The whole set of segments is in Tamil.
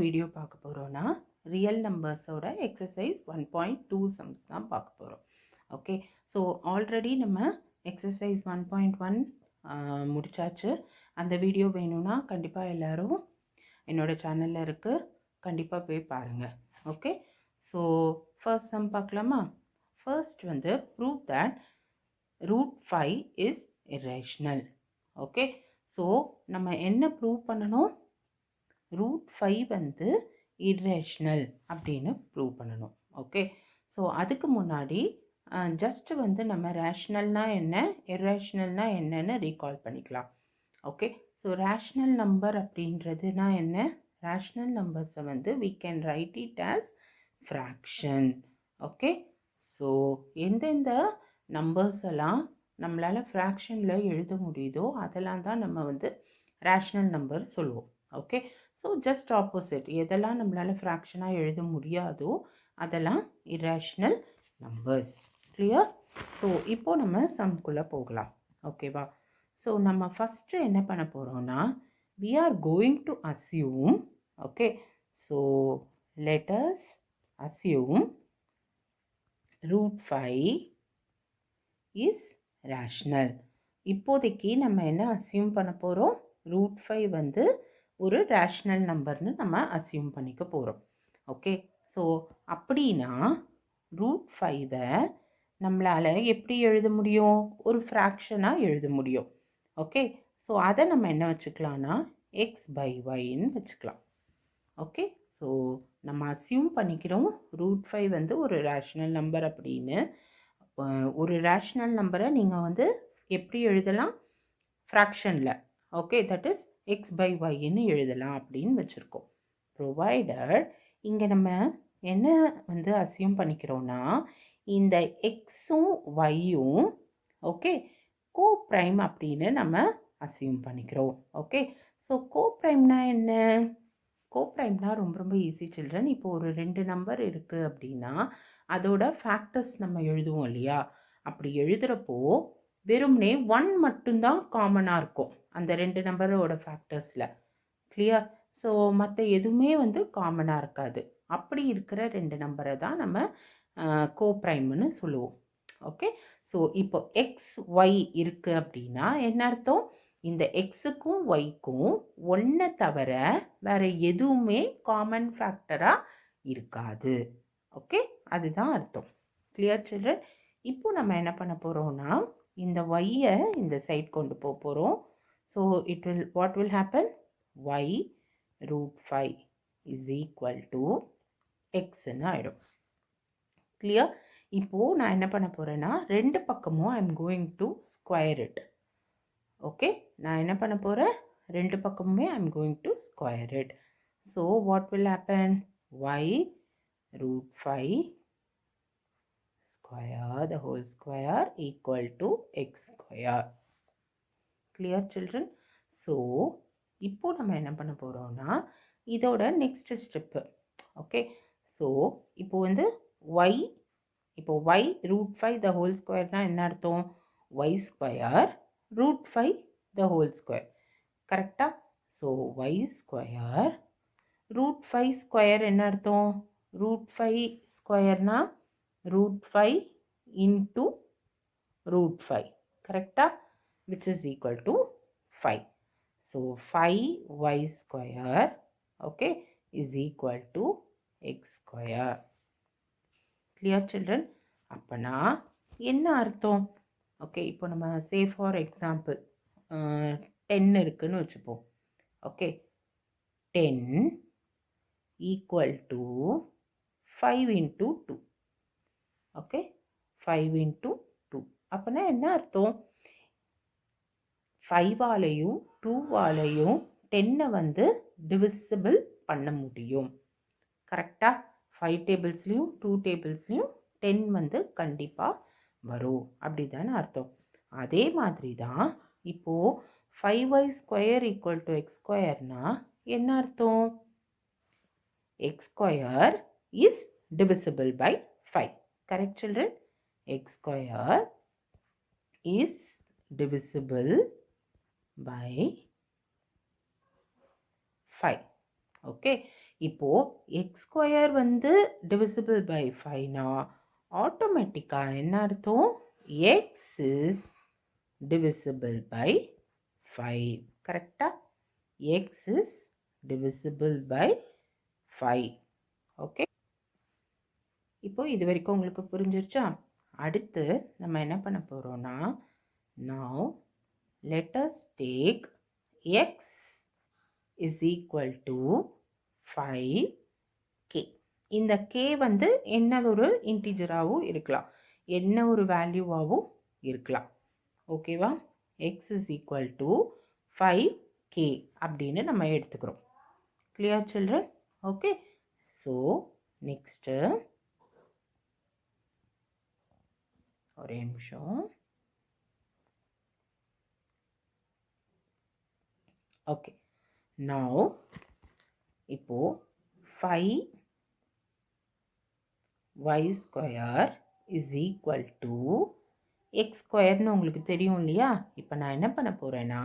வீடியோ பார்க்க போகிறோன்னா ரியல் நம்பர்ஸோட எக்ஸசைஸ் 1.2 சம்ஸ் தான் பார்க்க போகிறோம். ஓகே, ஸோ ஆல்ரெடி நம்ம எக்ஸசைஸ் 1.1 முடிச்சாச்சு. அந்த வீடியோ வேணும்னா கண்டிப்பாக எல்லோரும் என்னோடய சேனலில் இருக்குது, கண்டிப்பாக போய் பாருங்கள். ஓகே, ஸோ ஃபர்ஸ்ட் சம் பார்க்கலாமா? ஃபர்ஸ்ட் வந்து prove that √5 is irrational. Okay, so நம்ம என்ன ப்ரூவ் பண்ணணும்? √5 வந்து irrational அப்படின்னு ப்ரூவ் பண்ணணும். ஓகே, ஸோ அதுக்கு முன்னாடி ஜஸ்ட் வந்து நம்ம ரேஷ்னல்னா என்ன, இர்ரேஷ்னல்னா என்னன்னு ரீகால் பண்ணிக்கலாம். ஓகே, ஸோ ரேஷ்னல் நம்பர் அப்படின்றதுனா என்ன? ரேஷ்னல் நம்பர்ஸை வந்து we can write it as fraction. Okay, so எந்தெந்த நம்பர்ஸ் எல்லாம் நம்மளால் ஃப்ராக்ஷனில் எழுத முடியுதோ அதெல்லாம் தான் நம்ம வந்து ரேஷ்னல் நம்பர் சொல்லுவோம். ஓகே, ஸோ ஜஸ்ட் ஆப்போசிட், எதெல்லாம் நம்மளால் ஃப்ராக்ஷனாக எழுத முடியாதோ அதெல்லாம் இர்ரேஷ்னல் நம்பர்ஸ். கிளியர்? ஸோ இப்போது நம்ம சம்குள்ளே போகலாம். ஓகேவா? ஸோ நம்ம ஃபஸ்ட்டு என்ன பண்ண போகிறோம்னா we are going to assume, okay, so let us assume √5 is rational. இப்போதைக்கு நம்ம என்ன அசியூம் பண்ண போகிறோம்? √5 வந்து ஒரு ரேஷ்னல் நம்பர்னு நம்ம அசியூம் பண்ணிக்க போகிறோம். ஓகே, ஸோ அப்படின்னா √5 நம்மளால் எப்படி எழுத முடியும்? ஒரு ஃப்ராக்ஷனாக எழுத முடியும். ஓகே, ஸோ அதை நம்ம என்ன வச்சுக்கலாம்னா x/yன்னு வச்சுக்கலாம். ஓகே, ஸோ நம்ம அசியூம் பண்ணிக்கிறோம் √5 வந்து ஒரு ரேஷ்னல் நம்பர் அப்படின்னு. ஒரு ரேஷ்னல் நம்பரை நீங்கள் வந்து எப்படி எழுதலாம்? ஃப்ராக்ஷனில். ஓகே, தட் இஸ் x/yன்னு எழுதலாம் அப்படின்னு வச்சுருக்கோம். ப்ரொவைடட் இங்கே நம்ம என்ன வந்து அசியூம் பண்ணிக்கிறோன்னா இந்த எக்ஸும் ஒய்யும் ஓகே கோப்ரைம் அப்படின்னு நம்ம அசியூம் பண்ணிக்கிறோம். ஓகே, ஸோ கோப்ரைம்னா என்ன? கோப்ரைம்னா ரொம்ப ரொம்ப ஈஸி சில்ட்ரன். இப்போ ஒரு 2 நம்பர் இருக்குது அப்படின்னா அதோட ஃபேக்டர்ஸ் நம்ம எழுதுவோம் இல்லையா? அப்படி எழுதுகிறப்போ வெறும்னே 1 மட்டும்தான் காமனாக இருக்கும் அந்த 2 நம்பரோட ஃபேக்டர்ஸில். கிளியர்? ஸோ மற்ற எதுவுமே வந்து காமனாக இருக்காது. அப்படி இருக்கிற 2 நம்பரை தான் நம்ம கோப்ரைம்னு சொல்லுவோம். ஓகே, ஸோ இப்போ எக்ஸ் ஒய் இருக்குது அப்படின்னா என்ன அர்த்தம்? இந்த எக்ஸுக்கும் ஒய்க்கும் ஒன்றை தவிர வேறு எதுவுமே காமன் ஃபேக்டராக இருக்காது. ஓகே, அதுதான் அர்த்தம். Clear children? இப்போ நம்ம என்ன பண்ண போகிறோம்னா இந்த ஒய்யை இந்த சைட் கொண்டு போக போகிறோம். So what will happen? Y √5 is equal to எக்ஸ்ன்னு ஆகிடும். கிளியர்? இப்போது நான் என்ன பண்ண போகிறேன்னா ரெண்டு பக்கமும் I am going to square it. Okay, நான் என்ன பண்ண போகிறேன்? ரெண்டு பக்கமுமே I am going to square it. So what will happen? Y √5 square the whole square equal to x square. Clear children? So இப்போ நம்ம என்ன பண்ண போகிறோம்னா இதோட நெக்ஸ்ட் ஸ்டெப்பு. ஓகே, ஸோ இப்போ வந்து y, இப்போ y √5 the whole squareனா என்ன அர்த்தம்? y square √5 the whole square. கரெக்டா? ஸோ y square √5 ஸ்கொயர் என்ன அர்த்தம்? √5 ஸ்கொயர்னா √5 into √5. கரெக்டா? which is equal to 5. So 5y square okay is equal to x square. Clear children? அப்பனா என்ன அர்த்தம்? ஓகே, இப்போ நம்ம say for example 10 இருக்குன்னு வச்சுப்போம். Okay, 10 equal to 5 into 2. Okay, 5 into 2 அப்போனா என்ன அர்த்தம்? 5ஆலையும் 2ஆலையும் 10 வந்து டிவிசிபிள் பண்ண முடியும். கரெக்டாக? 5 டேபிள்ஸ்லையும் 2 டேபிள்ஸ்லையும் 10 வந்து கண்டிப்பாக வரும். அப்படி தானே அர்த்தம். அதே மாதிரி தான் இப்போது 5y square equal to X ஸ்கொயர்னா என்ன அர்த்தம்? X square is divisible by 5. Correct children? X square is divisible by 5. Okay, இப்போது எக்ஸ் ஸ்கொயர் வந்து டிவிசிபிள் பை 5னா ஆட்டோமேட்டிக்காக என்ன அர்த்தம்? X is divisible by 5. கரெக்டா? x is divisible by 5. Okay, இப்போ இது வரைக்கும் உங்களுக்கு புரிஞ்சிருச்சா? அடுத்து நம்ம என்ன பண்ண போகிறோம்னா, now let us take x is equal to 5k. இந்த k வந்து என்ன ஒரு இன்டிஜராகவும் இருக்கலாம், என்ன ஒரு வேல்யூவாகவும் இருக்கலாம். ஓகேவா? x is equal to 5k அப்படின்னு நம்ம எடுத்துக்கிறோம். clear children? okay, so next ஒரே நிமிஷம். okay, now இப்போ 5y square is equal to X ஸ்கொயர்னு உங்களுக்கு தெரியும் இல்லையா? இப்போ நான் என்ன பண்ண போகிறேன்னா,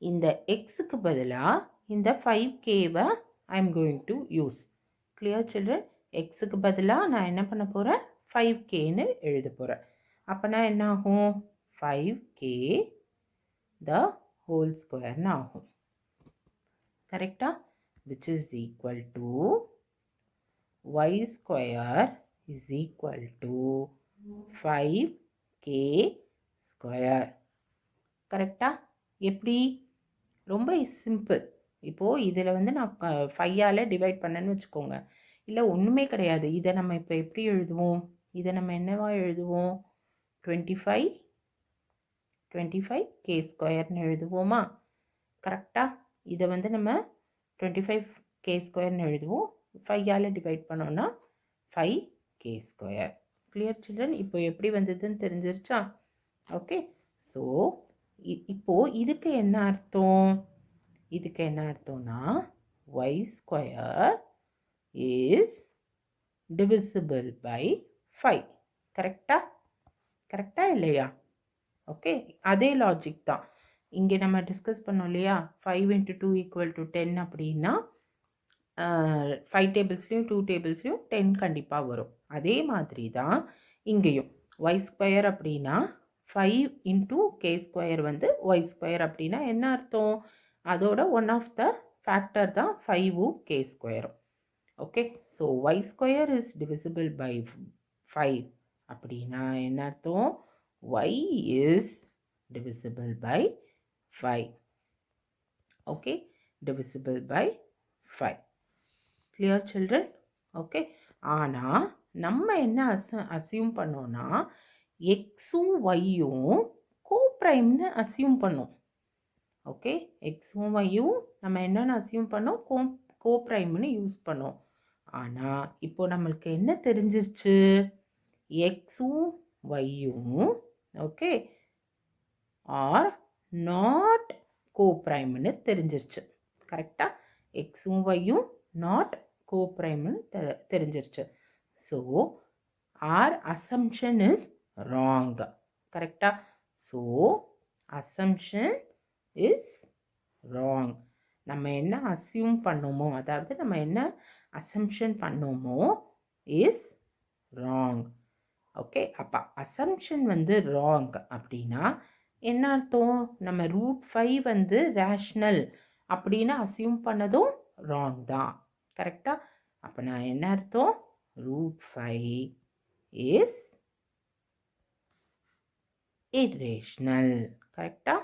இந்த எக்ஸுக்கு பதிலாக இந்த 5kவை I am going to use. Clear children? எக்ஸுக்கு பதிலாக நான் என்ன பண்ண போகிறேன்? 5kன்னு எழுத போகிறேன். அப்போனா என்ன ஆகும்? 5k த ஹோல் ஸ்கொயர்னு ஆகும். கரெக்டாக? Which is equal to y square is equal to 5k square. கரெக்டா? எப்படி? ரொம்ப சிம்பிள். இப்போது இதில் வந்து நான் 5ஆல் டிவைட் பண்ணேன்னு வச்சுக்கோங்க. இல்லை ஒன்றுமே கிடையாது. இதை நம்ம இப்போ எப்படி எழுதுவோம்? இதை நம்ம என்னவா எழுதுவோம்? 25k ஸ்கொயர்னு எழுதுவோமா? கரெக்டா? இதை வந்து நம்ம 25k ஸ்கொயர்னு எழுதுவோம். 5ஆல் டிவைட் பண்ணோன்னா 5k ஸ்கொயர். Clear children? இப்போ எப்படி வந்ததுன்னு தெரிஞ்சிருச்சா? ஓகே, ஸோ இப்போது இதுக்கு என்ன அர்த்தம்? இதுக்கு என்ன அர்த்தம்னா, y square is divisible by 5. கரெக்டா? கரெக்டா இல்லையா? ஓகே, அதே லாஜிக் தான் இங்கே நம்ம டிஸ்கஸ் பண்ணோம் இல்லையா? 5 × 2 = 10 அப்படின்னா 5 டேபிள்ஸ்லையும் 2 டேபிள்ஸ்லையும் 10 கண்டிப்பாக வரும். அதே மாதிரி தான் இங்கேயும் y ஸ்கொயர் அப்படின்னா 5 × k ஸ்கொயர் வந்து y ஸ்கொயர் அப்படின்னா என்ன அர்த்தம்? அதோட ஒன் ஆஃப் த ஃபேக்டர் தான் 5ம் k ஸ்கொயரும். Okay, so y square is divisible by 5 அப்படின்னா என்ன அர்த்தம்? y is divisible by 5. Okay, divisible by 5. Clear children? Okay, ஆனால் நம்ம என்ன அசியூம் பண்ணோன்னா, எக்ஸும் ஒய்யும் கோப்ரைம்னு அசியூம் பண்ணோம். ஓகே, எக்ஸும் ஒய்யும் நம்ம என்னென்னு அசியூம் பண்ணோம்? கோப்ரைம்னு யூஸ் பண்ணோம். ஆனால் இப்போ நம்மளுக்கு என்ன தெரிஞ்சிருச்சு? எக்ஸும் ஒய்யும் ஓகே ஆர் நாட் கோப்ரைம்னு தெரிஞ்சிருச்சு. கரெக்டாக? எக்ஸும் ஒய்யும் நாட் கோப்ரைம்னு தெரிஞ்சிருச்சு. So our assumption is wrong. கரெக்டா? So assumption is wrong. நம்ம என்ன அசியூம் பண்ணோமோ, அதாவது நம்ம என்ன அசம்ஷன் பண்ணோமோ இஸ் ராங். ஓகே, அப்போ அசம்ஷன் வந்து ராங் அப்படின்னா என்ன அர்த்தம்? நம்ம √5 வந்து ரேஷ்னல் அப்படின்னு அசியூம் பண்ணதும் ராங் தான். கரெக்டா? அப்போ நான் என்ன அர்த்தம்? √5 இஸ் இர்ரேஷ்னல். கரெக்டா?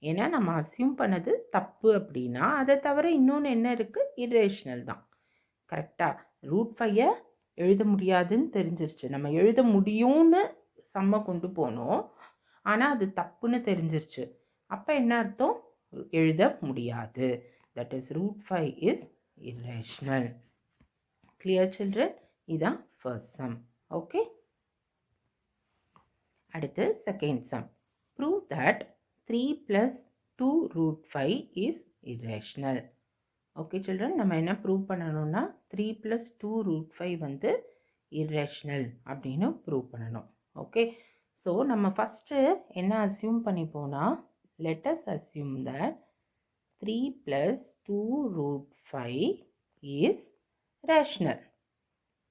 ஏன்னா நம்ம அசியூம் பண்ணது தப்பு அப்படின்னா அதை தவிர இன்னொன்று என்ன இருக்குது? இர்ரேஷ்னல் தான். கரெக்டா? √5 எழுத முடியாதுன்னு தெரிஞ்சிருச்சு. நம்ம எழுத முடியும்னு சம்ம கொண்டு போனோம், ஆனால் அது தப்புன்னு தெரிஞ்சிருச்சு. அப்போ என்ன அர்த்தம்? எழுத முடியாது. That is √5 is irrational. Clear children? இதான் first sum. Okay? அடுத்து second sum. Prove that 3 plus 2 √5 is irrational. Okay children, நம்ம என்ன ப்ரூவ் பண்ணணும்னா 3 plus 2 √5 வந்து irrational அப்படின்னு ப்ரூவ் பண்ணணும். ஓகே, ஸோ நம்ம ஃபஸ்ட்டு என்ன assume பண்ணிப்போனா, let us assume that 3 plus 2 √5 is rational.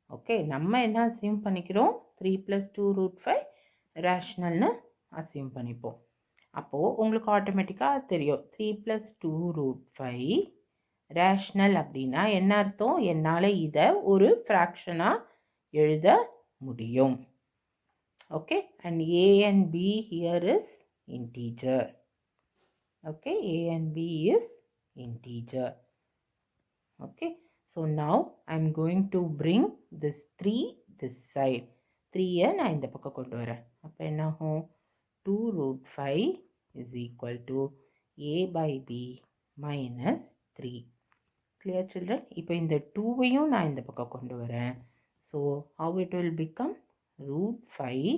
Okay, நம்ம என்ன அசியூம் பண்ணிக்கிறோம்? 3 + 2 √5 ரேஷ்னல்னு அசியூம் பண்ணிப்போம். அப்போது உங்களுக்கு ஆட்டோமேட்டிக்காக தெரியும் 3 + 2 √5 ரேஷ்னல் அப்படின்னா என்ன அர்த்தம்? என்னால் இதை ஒரு ஃப்ராக்ஷனாக எழுத முடியும். Okay, and a and b here is integer. Okay, a and b is integer. Okay, so now I'm going to bring this 3 this side. 3 நான் இந்த பக்கம் கொண்டு வரேன். அப்போ என்ன ஆகும்? 2 √5 is equal to a by b minus 3. Clear children? இப்போ இந்த 2வையும் நான் இந்த பக்கம் கொண்டு வரேன். So how it will become? √5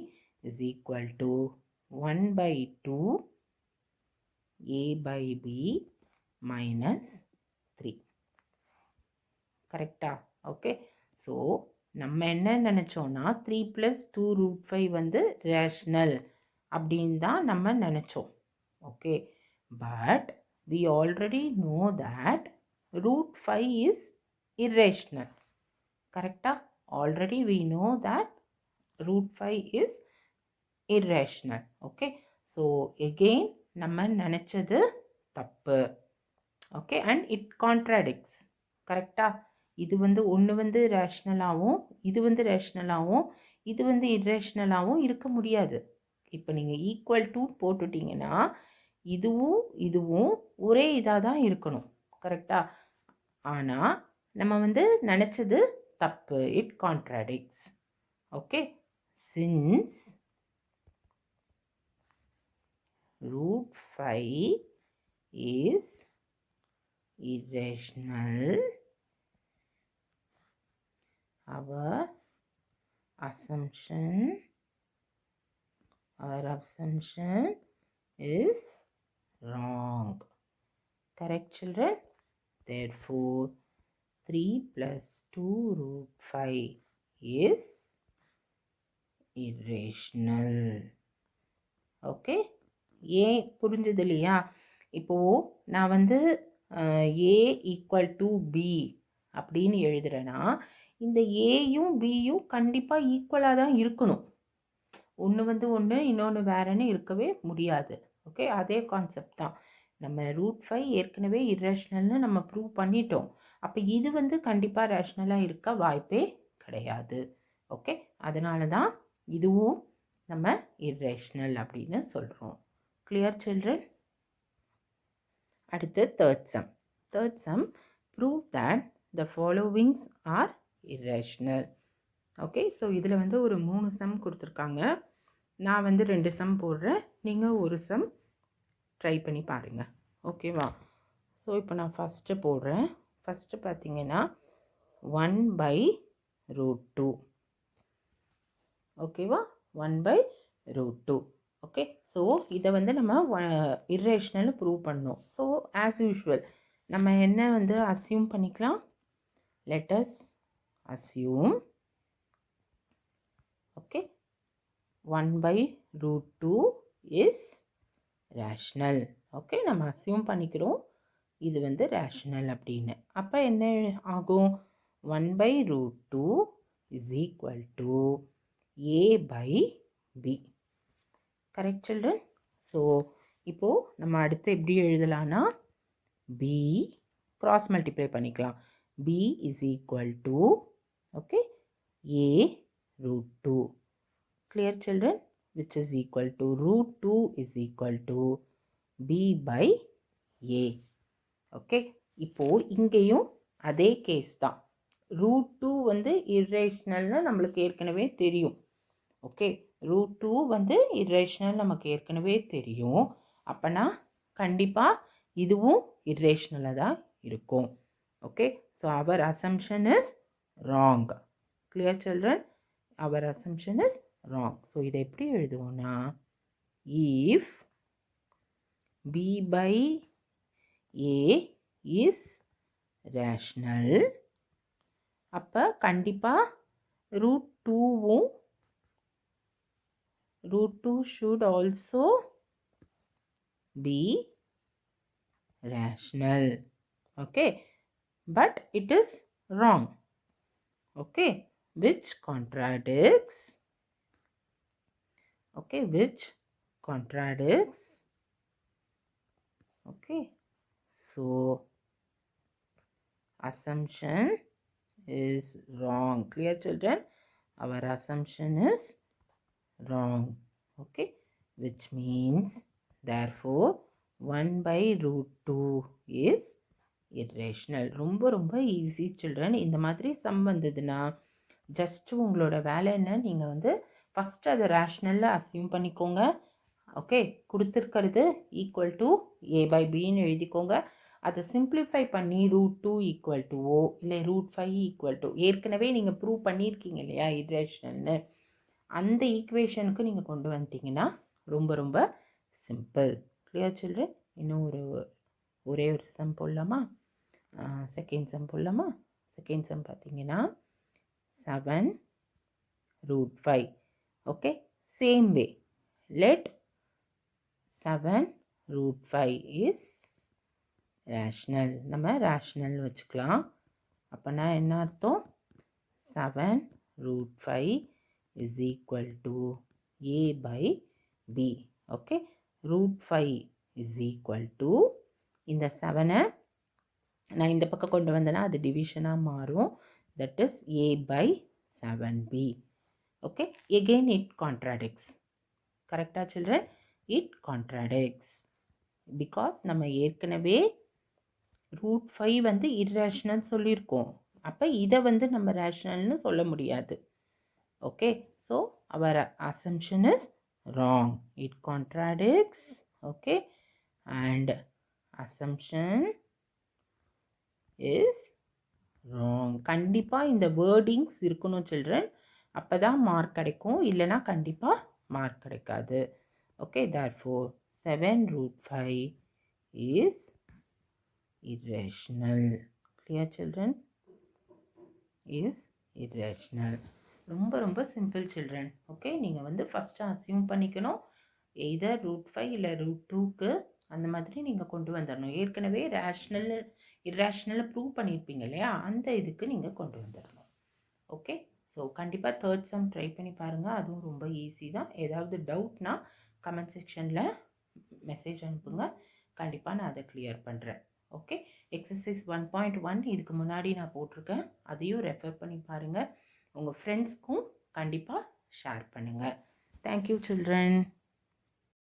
is equal to 1 by 2 a by b minus 3. கரெக்டா? ஓகே, ஸோ நம்ம என்ன நினச்சோன்னா 3 + 2 √5 வந்து ரேஷ்னல் அப்படின்னு தான் நம்ம நினச்சோம். Okay, but we already know that √5 is irrational. கரெக்டா? already we know that √5 is irrational. Okay, so again நம்ம நினச்சது தப்பு. Okay, and it contradicts. கரெக்டா? இது வந்து ஒன்று வந்து ரேஷ்னலாகவும் இது வந்து ரேஷ்னலாகவும் இது வந்து இர்ரேஷ்னலாகவும் இருக்க முடியாது. இப்போ நீங்கள் ஈக்குவல் டு போட்டுட்டிங்கன்னா இதுவும் இதுவும் ஒரே இதாக தான் இருக்கணும். கரெக்டா? ஆனால் நம்ம வந்து நினச்சது தப்பு. It contradicts. Okay, since √5 is irrational, our assumption is wrong. Correct children? Therefore 3 + 2 √5 is irrational. Okay, ஏன் புரிஞ்சது இல்லையா? இப்போது நான் வந்து a = b அப்படின்னு எழுதுகிறேன்னா இந்த ஏயும் பியும் கண்டிப்பாக ஈக்குவலாக தான் இருக்கணும். ஒன்று வந்து ஒன்று இன்னொன்று வேறன்னு இருக்கவே முடியாது. ஓகே, அதே கான்செப்ட் தான். நம்ம √5 ஏற்கனவே இர்ரேஷ்னல்னு நம்ம ப்ரூவ் பண்ணிட்டோம். அப்போ இது வந்து கண்டிப்பாக ரேஷ்னலாக இருக்க வாய்ப்பே கிடையாது. ஓகே, அதனால தான் இதுவும் நம்ம இர்ரேஷ்னல் அப்படின்னு சொல்கிறோம். Clear children? அடுத்து third sum prove that the followings are irrational. Okay, so இதில் வந்து ஒரு 3 சம் கொடுத்துருக்காங்க. நான் வந்து 2 சம் போடுறேன், நீங்கள் ஒரு சம் ட்ரை பண்ணி பாருங்கள். ஓகேவா? ஸோ இப்போ நான் ஃபஸ்ட்டு போடுறேன். ஃபஸ்ட்டு பார்த்தீங்கன்னா 1 by √2. ஓகேவா? 1 by √2. ஓகே, ஸோ இதை வந்து நம்ம இர்ரேஷ்னல் ப்ரூவ் பண்ணோம். ஸோ ஆஸ் யூஷுவல் நம்ம என்ன வந்து அசியூம் பண்ணிக்கலாம்? let us assume, okay, 1 by √2 is rational. Okay, நம்ம அசியூம் பண்ணிக்கிறோம் இது வந்து ரேஷ்னல் அப்படின்னு. அப்போ என்ன ஆகும்? 1 by √2 is equal to a by b. Correct children? So இப்போது நம்ம அடுத்து எப்படி எழுதலான்னா b cross multiply பண்ணிக்கலாம். b is equal to, okay, a √2. Clear children? Which is equal to √2 is equal to b by a. Okay, இப்போது இங்கேயும் அதே கேஸ் தான். √2 வந்து இர்ரேஷ்னல்னு நம்மளுக்கு ஏற்கனவே தெரியும். ஓகே, √2 வந்து இர்ரேஷ்னல் நமக்கு ஏற்கனவே தெரியும். அப்போனா கண்டிப்பாக இதுவும் இர்ரேஷ்னலாக தான் இருக்கும். Okay, so our assumption is wrong. Clear children? Our assumption is wrong. So இதை எப்படி எழுதுவோம்னா if b by a is rational, அப்போ கண்டிப்பாக √2 should also be rational. Okay, but it is wrong. Okay, which contradicts. Okay, which contradicts. Okay, so assumption is wrong. Clear, children? Our assumption is wrong. Okay, which means therefore 1 by root 2 is irrational. ரொம்ப ஈஸி சில்ட்ரன். இந்த மாதிரி சம் வந்ததுன்னா ஜஸ்ட் உங்களோட வேலை என்ன, நீங்கள் வந்து ஃபஸ்ட்டு அதை ரேஷ்னலில் அசியூம் பண்ணிக்கோங்க. ஓகே, கொடுத்துருக்கிறது ஈக்குவல் டு ஏ பை பின்னு எழுதிக்கோங்க. அதை சிம்பிளிஃபை பண்ணி ரூட் 2 ஈக்குவல் டு ஓ இல்லை ரூட் 5 ஈக்குவல் டு, ஏற்கனவே நீங்கள் ப்ரூவ் பண்ணியிருக்கீங்க இல்லையா இர்ரேஷ்னல்னு, அந்த ஈக்குவேஷனுக்கு நீங்கள் கொண்டு வந்துட்டிங்கன்னா ரொம்ப சிம்பிள். Clear children? இன்னும் ஒரே ஒரு சம் போடலாமா? செகண்ட் சம் போடலாமா? செகண்ட் சம் பார்த்தீங்கன்னா 7 root 5. Okay, same way. Let 7 root 5 is rational. நம்ம rational வச்சுக்கலாம். அப்போனா என்ன அர்த்தம்? 7 root 5 is equal to a by b. Okay, root 5 is equal to, இந்த 7-ஐ நான் இந்த பக்கம் கொண்டு வந்தேன்னா அது டிவிஷனாக மாறும். that is a by 7b. Okay, again it contradicts. Correct, children? It contradicts because நம்ம ஏற்கனவே root 5 வந்து irrational சொல்லியிருக்கோம். அப்போ இதை வந்து நம்ம ரேஷ்னல்னு சொல்ல முடியாது. Okay, so our assumption is wrong. It contradicts. Okay, and assumption is wrong. கண்டிப்பாக இந்த வேர்டிங்ஸ் இருக்கணும் சில்ட்ரன், அப்போ தான் மார்க் கிடைக்கும், இல்லைனா கண்டிப்பாக மார்க் கிடைக்காது. Okay, therefore 7 root 5 is irrational. Clear, children? is irrational. ரொம்ப சிம்பிள் சில்ட்ரன். ஓகே, நீங்கள் வந்து ஃபஸ்ட்டு அசியூம் பண்ணிக்கணும், எய்தர் ரூட் 5 இல்லை ரூட் 2க்கு அந்த மாதிரி நீங்கள் கொண்டு வந்துடணும். ஏற்கனவே ரேஷ்னல் இர்ரேஷ்னலை ப்ரூவ் பண்ணியிருப்பீங்க இல்லையா, அந்த இதுக்கு நீங்கள் கொண்டு வந்துடணும். ஓகே, ஸோ கண்டிப்பாக தேர்ட் சம் ட்ரை பண்ணி பாருங்கள், அதுவும் ரொம்ப ஈஸி தான். ஏதாவது டவுட்னா கமெண்ட் செக்ஷனில் மெசேஜ் அனுப்புங்க, கண்டிப்பாக நான் அதை கிளியர் பண்ணுறேன். ஓகே, எக்ஸசைஸ் 1.1 இதுக்கு முன்னாடி நான் போட்டிருக்கேன், அதையும் ரெஃபர் பண்ணி பாருங்கள். உங்கள் ஃப்ரெண்ட்ஸ்க்கும் கண்டிப்பாக ஷேர் பண்ணுங்கள். Thank you children.